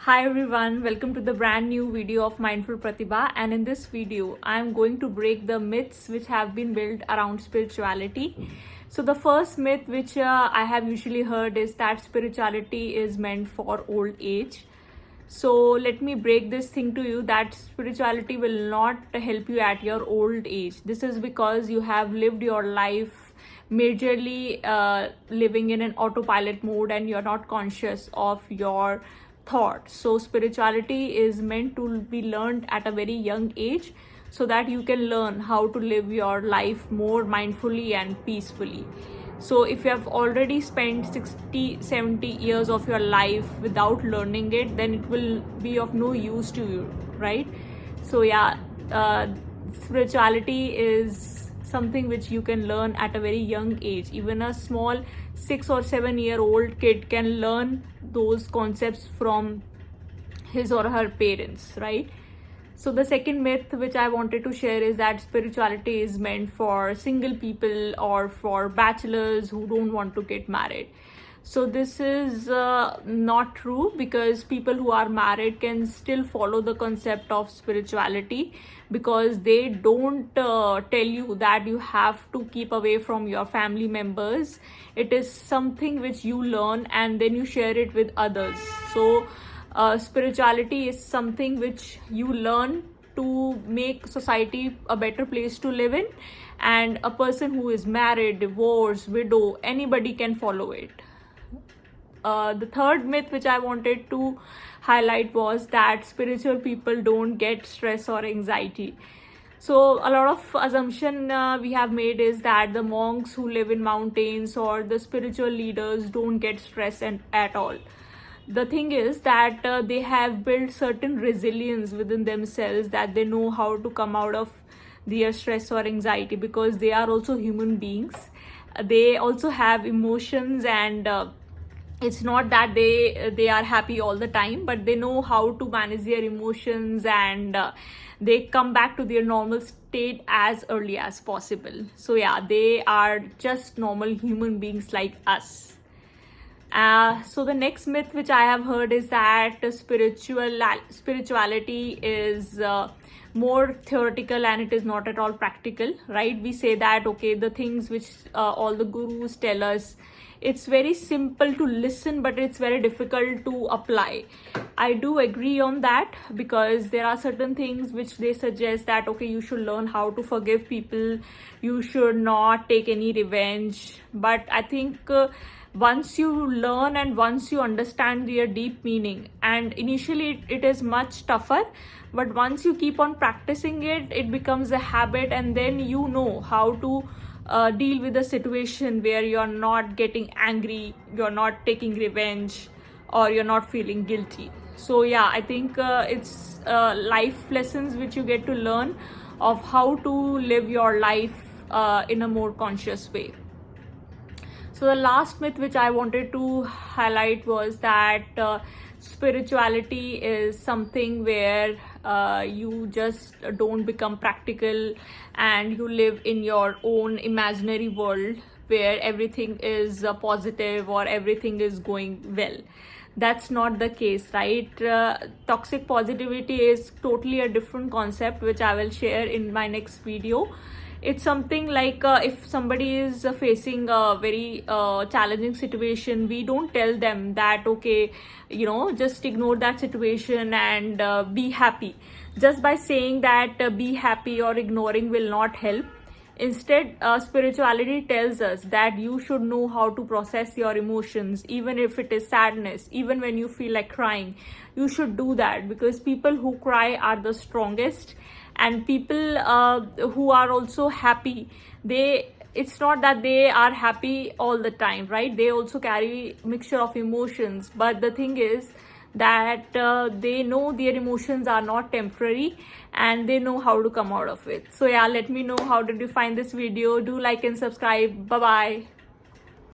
Hi everyone, welcome to the brand new video of Mindful Pratibha, and in this video I am going to break the myths which have been built around spirituality. So the first myth which I have usually heard is that spirituality is meant for old age. So let me break this thing to you that spirituality will not help you at your old age. This is because you have lived your life majorly living in an autopilot mode and you're not conscious of your thought. So spirituality is meant to be learned at a very young age so that you can learn how to live your life more mindfully and peacefully. So if you have already spent 60-70 years of your life without learning it, then it will be of no use to you, right? So spirituality is something which you can learn at a very young age. Even a small 6 or 7-year-old kid can learn those concepts from his or her parents, right? So the second myth which I wanted to share is that spirituality is meant for single people or for bachelors who don't want to get married. So this is not true, because people who are married can still follow the concept of spirituality, because they don't tell you that you have to keep away from your family members. It is something which you learn and then you share it with others. So spirituality is something which you learn to make society a better place to live in, and a person who is married, divorced, widow, anybody can follow it. The third myth which I wanted to highlight was that spiritual people don't get stress or anxiety. So a lot of assumption we have made is that the monks who live in mountains or the spiritual leaders don't get stress at all. The thing is that they have built certain resilience within themselves, that they know how to come out of their stress or anxiety, because they are also human beings. They also have emotions, and it's not that they are happy all the time, but they know how to manage their emotions, and they come back to their normal state as early as possible. So they are just normal human beings like us. So the next myth which I have heard is that spirituality is more theoretical and it is not at all practical, right? We say that, okay, the things which all the gurus tell us, it's very simple to listen, but it's very difficult to apply. I do agree on that, because there are certain things which they suggest that, okay, you should learn how to forgive people, you should not take any revenge. But I think once you learn and once you understand their deep meaning, and initially it is much tougher, but once you keep on practicing it, it becomes a habit, and then you know how to deal with a situation where you're not getting angry, you're not taking revenge, or you're not feeling guilty. So I think it's life lessons which you get to learn of how to live your life in a more conscious way. So the last myth which I wanted to highlight was that spirituality is something where you just don't become practical and you live in your own imaginary world where everything is positive or everything is going well. That's not the case, right? Toxic positivity is totally a different concept, which I will share in my next video. It's something like if somebody is facing a very challenging situation, we don't tell them that, okay, just ignore that situation and be happy. Just by saying that be happy or ignoring will not help. Instead, spirituality tells us that you should know how to process your emotions, even if it is sadness, even when you feel like crying. You should do that, because people who cry are the strongest, and people who are also happy, it's not that they are happy all the time, right? They also carry mixture of emotions, but the thing is that they know their emotions are not temporary and they know how to come out of it. So let me know how did you find this video. Do like and subscribe. Bye bye.